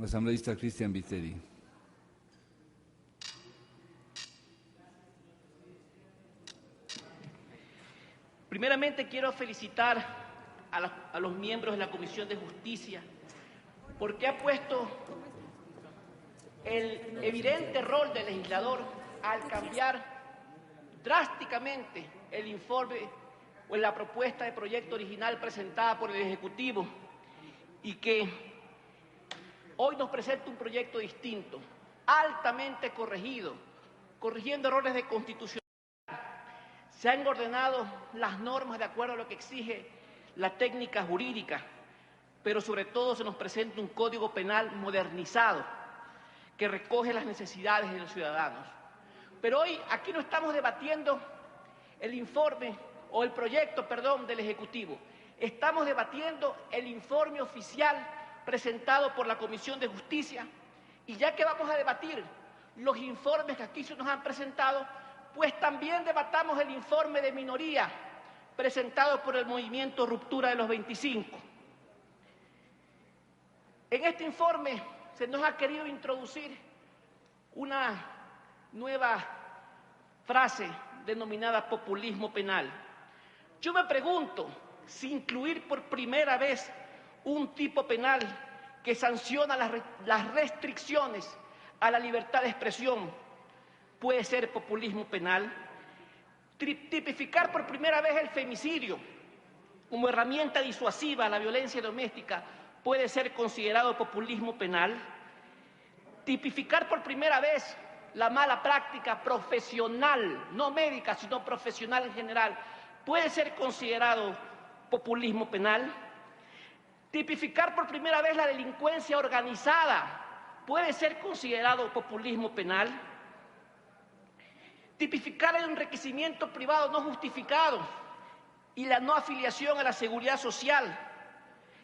Asambleísta Cristian Viteri. Primeramente quiero felicitar a los miembros de la Comisión de Justicia porque ha puesto el evidente rol del legislador al cambiar drásticamente el informe o la propuesta de proyecto original presentada por el Ejecutivo y que hoy nos presenta un proyecto distinto, altamente corregido, corrigiendo errores de constitucionalidad. Se han ordenado las normas de acuerdo a lo que exige la técnica jurídica, pero sobre todo se nos presenta un código penal modernizado que recoge las necesidades de los ciudadanos. Pero hoy aquí no estamos debatiendo el informe o el proyecto, perdón, del Ejecutivo. Estamos debatiendo el informe oficial presentado por la Comisión de Justicia y ya que vamos a debatir los informes que aquí se nos han presentado, pues también debatamos el informe de minoría presentado por el movimiento Ruptura de los 25. En este informe se nos ha querido introducir una nueva frase denominada populismo penal. Yo me pregunto si incluir por primera vez un tipo penal que sanciona las restricciones a la libertad de expresión puede ser populismo penal. Tipificar por primera vez el femicidio como herramienta disuasiva a la violencia doméstica puede ser considerado populismo penal. Tipificar por primera vez la mala práctica profesional, no médica, sino profesional en general, puede ser considerado populismo penal. Tipificar por primera vez la delincuencia organizada puede ser considerado populismo penal. Tipificar el enriquecimiento privado no justificado y la no afiliación a la seguridad social,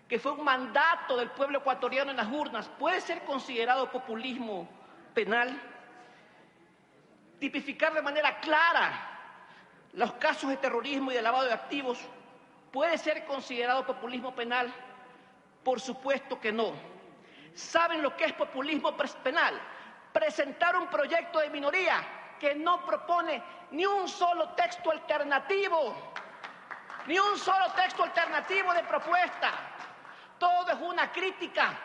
que fue un mandato del pueblo ecuatoriano en las urnas, puede ser considerado populismo penal. Tipificar de manera clara los casos de terrorismo y de lavado de activos puede ser considerado populismo penal. Por supuesto que no. ¿Saben lo que es populismo penal? Presentar un proyecto de minoría que no propone ni un solo texto alternativo, ni un solo texto alternativo de propuesta. Todo es una crítica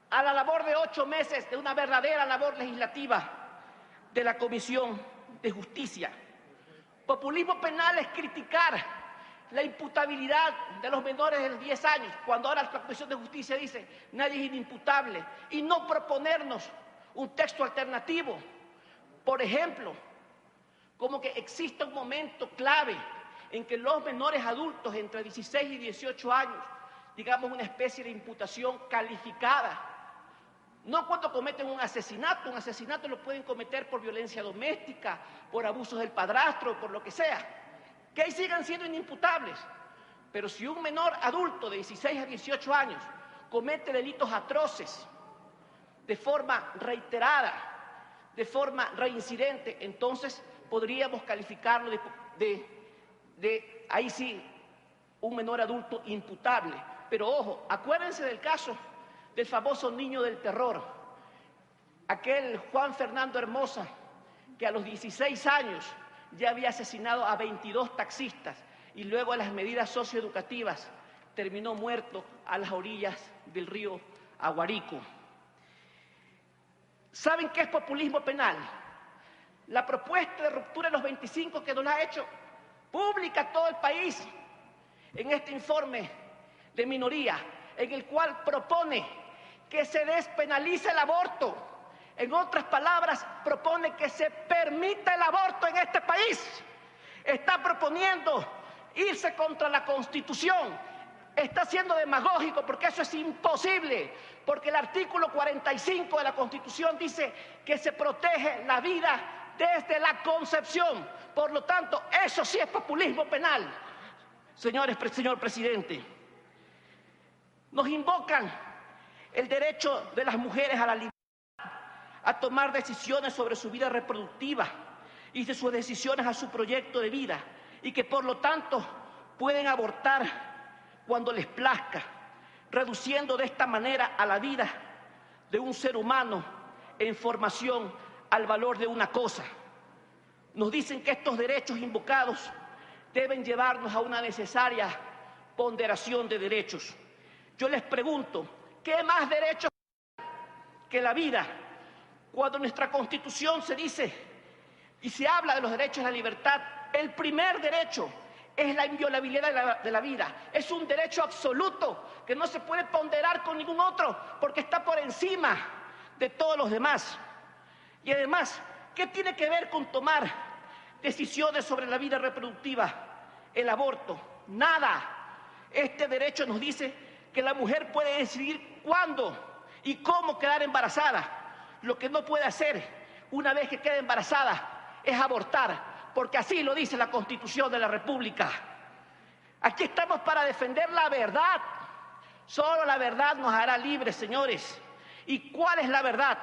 a la labor de 8 meses de una verdadera labor legislativa de la Comisión de Justicia. Populismo penal es criticar la imputabilidad de los menores de los 10 años, cuando ahora la Comisión de Justicia dice nadie es inimputable, y no proponernos un texto alternativo. Por ejemplo, como que existe un momento clave en que los menores adultos entre 16 y 18 años, digamos una especie de imputación calificada, no cuando cometen un asesinato lo pueden cometer por violencia doméstica, por abusos del padrastro, por lo que sea, que ahí sigan siendo inimputables. Pero si un menor adulto de 16 a 18 años comete delitos atroces de forma reiterada, de forma reincidente, entonces podríamos calificarlo de ahí sí, un menor adulto imputable. Pero ojo, acuérdense del caso del famoso niño del terror, aquel Juan Fernando Hermosa, que a los 16 años ya había asesinado a 22 taxistas y luego a las medidas socioeducativas terminó muerto a las orillas del río Aguarico. ¿Saben qué es populismo penal? La propuesta de ruptura de los 25 que nos la ha hecho pública a todo el país en este informe de minoría, en el cual propone que se despenalice el aborto. En otras palabras, propone que se permita el aborto en este país. Está proponiendo irse contra la Constitución. Está siendo demagógico porque eso es imposible, porque el artículo 45 de la Constitución dice que se protege la vida desde la concepción. Por lo tanto, eso sí es populismo penal. Señor presidente, nos invocan el derecho de las mujeres a la libertad, a tomar decisiones sobre su vida reproductiva y de sus decisiones a su proyecto de vida, y que por lo tanto pueden abortar cuando les plazca, reduciendo de esta manera a la vida de un ser humano en formación al valor de una cosa. Nos dicen que estos derechos invocados deben llevarnos a una necesaria ponderación de derechos. Yo les pregunto, ¿qué más derechos que la vida? Cuando en nuestra Constitución se dice y se habla de los derechos de la libertad, el primer derecho es la inviolabilidad de la vida. Es un derecho absoluto que no se puede ponderar con ningún otro porque está por encima de todos los demás. Y además, ¿qué tiene que ver con tomar decisiones sobre la vida reproductiva, el aborto? Nada. Este derecho nos dice que la mujer puede decidir cuándo y cómo quedar embarazada. Lo que no puede hacer una vez que quede embarazada es abortar, porque así lo dice la Constitución de la República. Aquí estamos para defender la verdad. Solo la verdad nos hará libres, señores. ¿Y cuál es la verdad?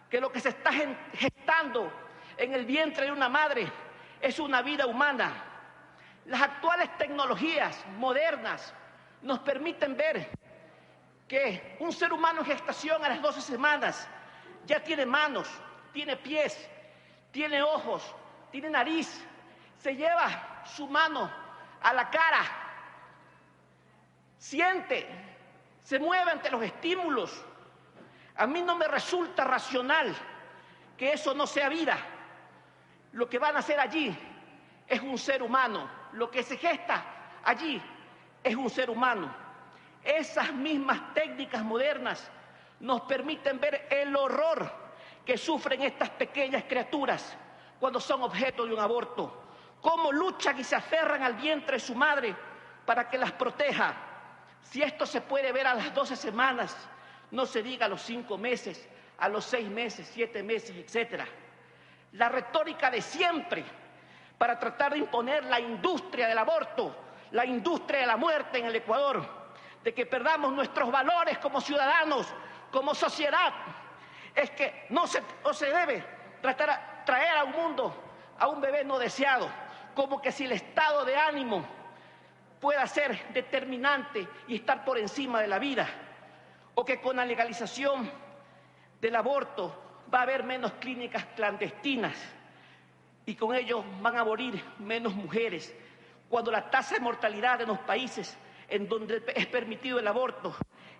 Que lo que se está gestando en el vientre de una madre es una vida humana. Las actuales tecnologías modernas nos permiten ver que un ser humano en gestación a las 12 semanas ya tiene manos, tiene pies, tiene ojos, tiene nariz, se lleva su mano a la cara, siente, se mueve ante los estímulos. A mí no me resulta racional que eso no sea vida. Lo que van a hacer allí es un ser humano. Lo que se gesta allí es un ser humano. Esas mismas técnicas modernas nos permiten ver el horror que sufren estas pequeñas criaturas cuando son objeto de un aborto. Cómo luchan y se aferran al vientre de su madre para que las proteja. Si esto se puede ver a las 12 semanas, no se diga a los 5 meses, a los 6 meses, 7 meses, etc. La retórica de siempre para tratar de imponer la industria del aborto, la industria de la muerte en el Ecuador, de que perdamos nuestros valores como ciudadanos, como sociedad, es que no se debe traer a un mundo a un bebé no deseado, como que si el estado de ánimo pueda ser determinante y estar por encima de la vida, o que con la legalización del aborto va a haber menos clínicas clandestinas y con ello van a morir menos mujeres, cuando la tasa de mortalidad en los países en donde es permitido el aborto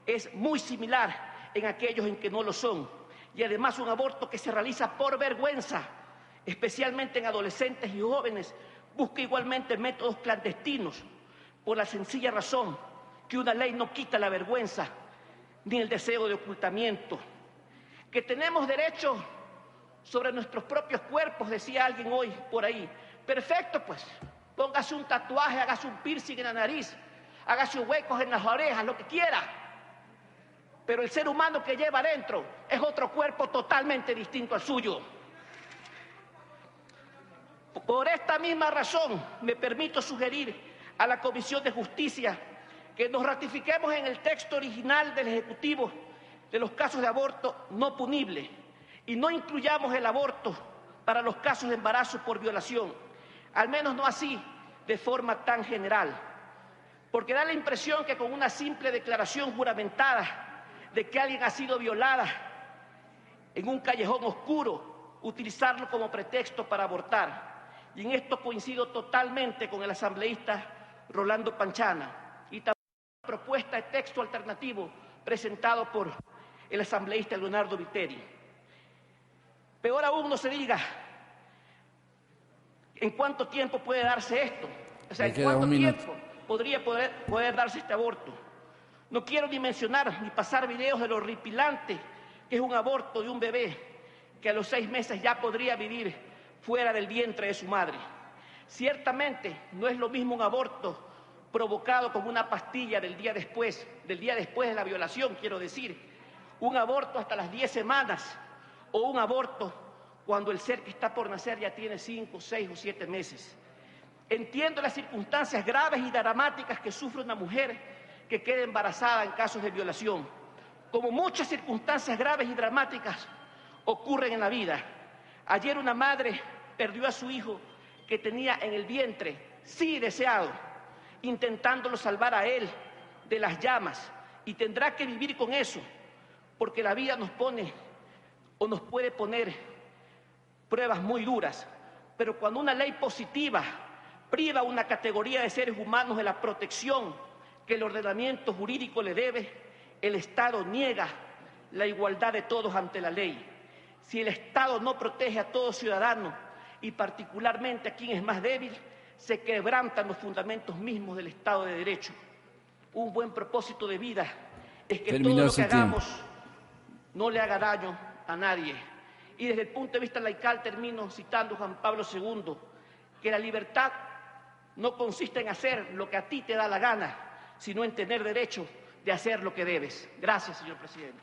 es muy similar en aquellos en que no lo son. Y además un aborto que se realiza por vergüenza, especialmente en adolescentes y jóvenes, busca igualmente métodos clandestinos, por la sencilla razón que una ley no quita la vergüenza ni el deseo de ocultamiento. Que tenemos derecho sobre nuestros propios cuerpos, decía alguien hoy por ahí. Perfecto, pues, póngase un tatuaje, hágase un piercing en la nariz, hágase huecos en las orejas, lo que quiera. Pero el ser humano que lleva adentro es otro cuerpo totalmente distinto al suyo. Por esta misma razón, me permito sugerir a la Comisión de Justicia que nos ratifiquemos en el texto original del Ejecutivo de los casos de aborto no punible y no incluyamos el aborto para los casos de embarazo por violación, al menos no así de forma tan general, porque da la impresión que con una simple declaración juramentada de que alguien ha sido violada en un callejón oscuro, utilizarlo como pretexto para abortar. Y en esto coincido totalmente con el asambleísta Rolando Panchana y también la propuesta de texto alternativo presentado por el asambleísta Leonardo Viteri. Peor aún no se diga en cuánto tiempo puede darse esto, o sea, en cuánto tiempo podría poder darse este aborto. No quiero ni mencionar ni pasar videos de lo horripilante que es un aborto de un bebé que a los 6 meses ya podría vivir fuera del vientre de su madre. Ciertamente no es lo mismo un aborto provocado con una pastilla del día después de la violación, quiero decir, un aborto hasta las 10 semanas o un aborto cuando el ser que está por nacer ya tiene 5, 6 o 7 meses. Entiendo las circunstancias graves y dramáticas que sufre una mujer que queda embarazada en casos de violación, como muchas circunstancias graves y dramáticas ocurren en la vida. Ayer una madre perdió a su hijo que tenía en el vientre, sí deseado, intentándolo salvar a él de las llamas, y tendrá que vivir con eso, porque la vida nos pone o nos puede poner pruebas muy duras, pero cuando una ley positiva priva a una categoría de seres humanos de la protección que el ordenamiento jurídico le debe, el Estado niega la igualdad de todos ante la ley. Si el Estado no protege a todo ciudadano y particularmente a quien es más débil, se quebrantan los fundamentos mismos del Estado de Derecho. Un buen propósito de vida es que todo lo que hagamos no le haga daño a nadie. Y desde el punto de vista laical termino citando a Juan Pablo II, que la libertad no consiste en hacer lo que a ti te da la gana, sino en tener derecho de hacer lo que debes. Gracias, señor presidente.